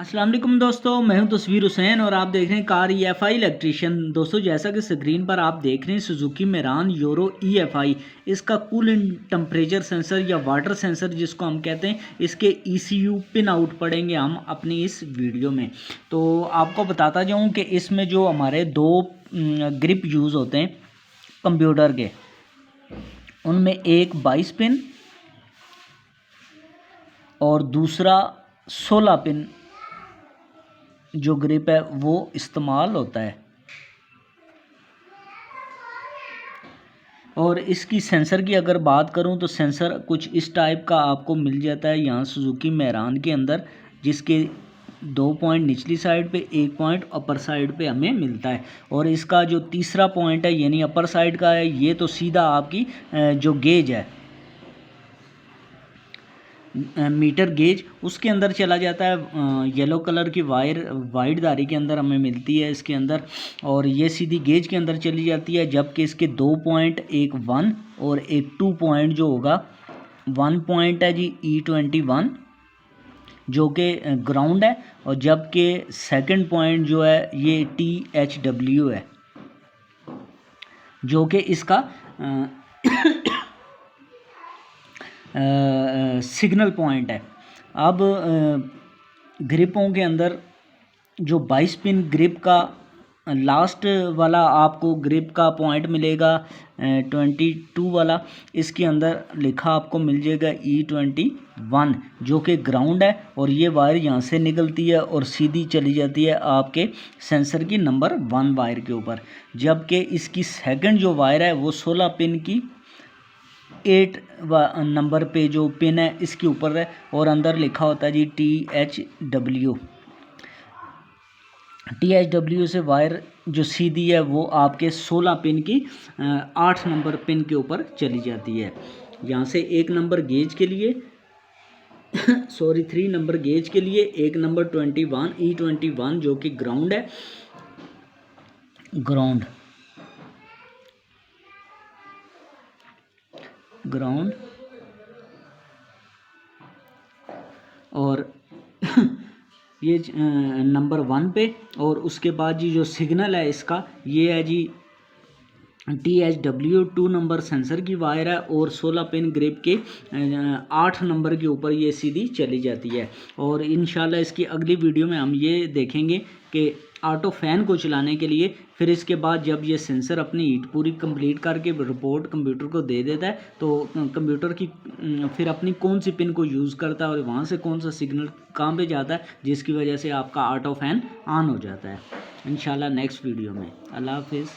अस्सलाम वालेकुम दोस्तों, मैं हूं तस्वीर हुसैन और आप देख रहे हैं कार EFI इलेक्ट्रीशियन। दोस्तों, जैसा कि स्क्रीन पर आप देख रहे हैं सुजुकी मेरान यूरो EFI, इसका कूलिंग टेम्परेचर सेंसर या वाटर सेंसर जिसको हम कहते हैं, इसके ECU पिन आउट पढ़ेंगे हम अपनी इस वीडियो में। तो आपको बताता जाऊँ कि इसमें जो हमारे दो ग्रिप यूज़ होते हैं कंप्यूटर के, उनमें एक 22 पिन और दूसरा 16 पिन जो ग्रिप है वो इस्तेमाल होता है। और इसकी सेंसर की अगर बात करूं तो सेंसर कुछ इस टाइप का आपको मिल जाता है यहाँ सुजुकी मेरान के अंदर, जिसके 2 पॉइंट निचली साइड पे, 1 पॉइंट अपर साइड पे हमें मिलता है। और इसका जो तीसरा पॉइंट है यानी अपर साइड का है, ये तो सीधा आपकी जो गेज है मीटर गेज, उसके अंदर चला जाता है। येलो कलर की वायर वाइट धारी के अंदर हमें मिलती है इसके अंदर, और ये सीधी गेज के अंदर चली जाती है। जबकि इसके 2 पॉइंट, एक 1 और एक 2 पॉइंट जो होगा, 1 पॉइंट है जी E21 जो कि ग्राउंड है, और जबकि सेकंड पॉइंट जो है ये THW है जो कि इसका सिग्नल पॉइंट है। अब ग्रिपों के अंदर जो 22 पिन ग्रिप का लास्ट वाला आपको ग्रिप का पॉइंट मिलेगा 22 वाला, इसके अंदर लिखा आपको मिल जाएगा E21 जो कि ग्राउंड है। और ये वायर यहाँ से निकलती है और सीधी चली जाती है आपके सेंसर की नंबर 1 वायर के ऊपर। जबकि इसकी सेकंड जो वायर है वो 16 पिन की 8 नंबर पे जो पिन है इसके ऊपर है, और अंदर लिखा होता है जी THW से वायर जो सीधी है वो आपके 16 पिन की 8 नंबर पिन के ऊपर चली जाती है। यहाँ से 1 नंबर गेज के लिए सॉरी 3 नंबर गेज के लिए, 1 नंबर 21 E21 जो कि ग्राउंड है, ग्राउंड और ये नंबर 1 पे। और उसके बाद जी जो सिग्नल है इसका ये है जी THW 2 नंबर सेंसर की वायर है, और 16 पिन ग्रिप के 8 नंबर के ऊपर ये सीधी चली जाती है। और इंशाल्लाह इसकी अगली वीडियो में हम ये देखेंगे कि ऑटो फैन को चलाने के लिए, फिर इसके बाद जब ये सेंसर अपनी हीट पूरी कंप्लीट करके रिपोर्ट कंप्यूटर को दे देता है, तो कंप्यूटर की फिर अपनी कौन सी पिन को यूज़ करता है और वहाँ से कौन सा सिग्नल कहाँ पे जाता है, जिसकी वजह से आपका ऑटो फैन ऑन हो जाता है। इंशाल्लाह नेक्स्ट वीडियो में। अल्लाह हाफिज़।